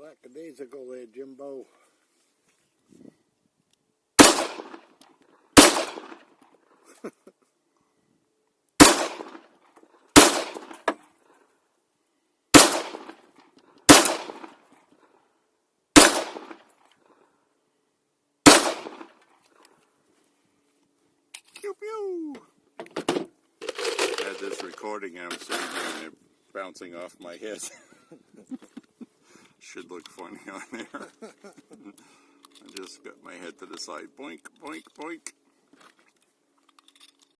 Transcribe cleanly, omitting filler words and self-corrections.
Lackadaisical there, Jimbo. Pew pew! I had this recording and I'm sitting here and they're bouncing off my head. Should look funny on there. I just got my head to the side. Boink, boink, boink.